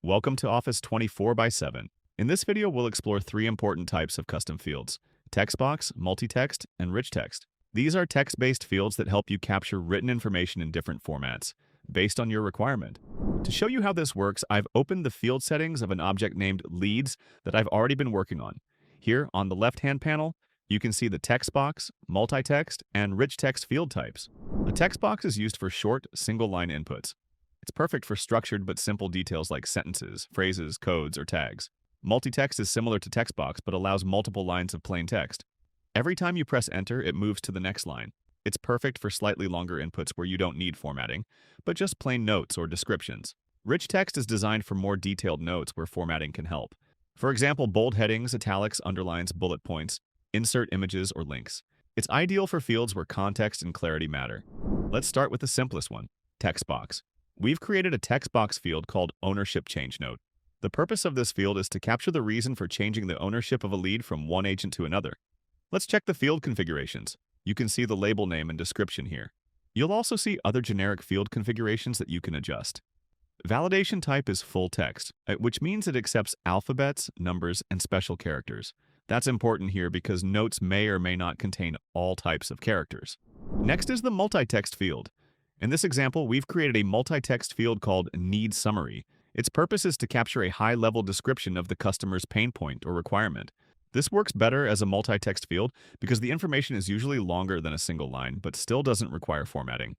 Welcome to Office 24 by 7. In this video, we'll explore three important types of custom fields: Textbox, Mutli-text, and rich text. These are text-based fields that help you capture written information in different formats, based on your requirement. To show you how this works, I've opened the field settings of an object named leads that I've already been working on. Here, on the left-hand panel, you can see the Textbox, multi-text, and rich text field types. A text box is used for short, single-line inputs. It's perfect for structured but simple details like sentences, phrases, codes, or tags. Multi-text is similar to Textbox but allows multiple lines of plain text. Every time you press enter, it moves to the next line. It's perfect for slightly longer inputs where you don't need formatting, but just plain notes or descriptions. Rich text is designed for more detailed notes where formatting can help. For example, bold headings, italics, underlines, bullet points, insert images, or links. It's ideal for fields where context and clarity matter. Let's start with the simplest one, Textbox. We've created a Textbox field called Ownership Change Note. The purpose of this field is to capture the reason for changing the ownership of a lead from one agent to another. Let's check the field configurations. You can see the label name and description here. You'll also see other generic field configurations that you can adjust. Validation type is full text, which means it accepts alphabets, numbers, and special characters. That's important here because notes may or may not contain all types of characters. Next is the multi-text field. In this example, we've created a multi-text field called Need Summary. Its purpose is to capture a high-level description of the customer's pain point or requirement. This works better as a multi-text field because the information is usually longer than a single line, but still doesn't require formatting.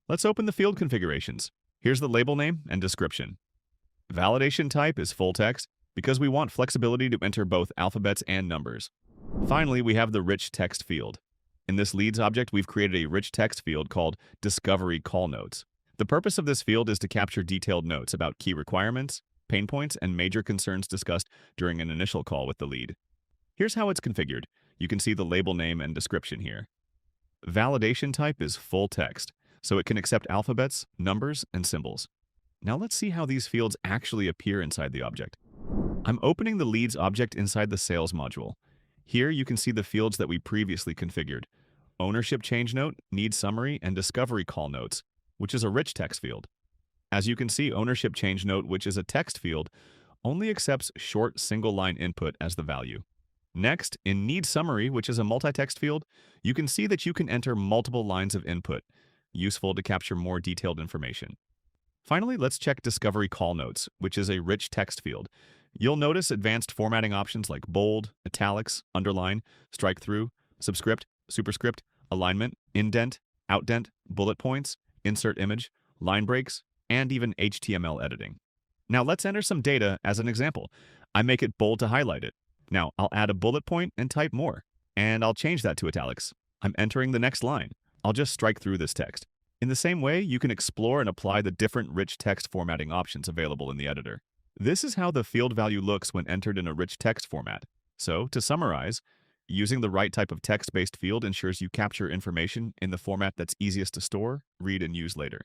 Let's open the field configurations. Here's the label name and description. Validation type is full text because we want flexibility to enter both alphabets and numbers. Finally, we have the rich text field. In this leads object, we've created a rich text field called Discovery Call Notes. The purpose of this field is to capture detailed notes about key requirements, pain points, and major concerns discussed during an initial call with the lead. Here's how it's configured. You can see the label name and description here. Validation type is full text, so it can accept alphabets, numbers, and symbols. Now let's see how these fields actually appear inside the object. I'm opening the leads object inside the sales module. Here you can see the fields that we previously configured: Ownership Change Note, Need Summary, and Discovery Call Notes, which is a rich text field. As you can see, Ownership Change Note, which is a text field, only accepts short single-line input as the value. Next, in Need Summary, which is a multi-text field, you can see that you can enter multiple lines of input, useful to capture more detailed information. Finally, let's check Discovery Call Notes, which is a rich text field. You'll notice advanced formatting options like bold, italics, underline, strike through, subscript, superscript, alignment, indent, outdent, bullet points, insert image, line breaks, and even HTML editing. Now let's enter some data as an example. I make it bold to highlight it. Now I'll add a bullet point and type more, and I'll change that to italics. I'm entering the next line. I'll just strike through this text. In the same way, you can explore and apply the different rich text formatting options available in the editor. This is how the field value looks when entered in a rich text format. So, to summarize, using the right type of text-based field ensures you capture information in the format that's easiest to store, read, and use later.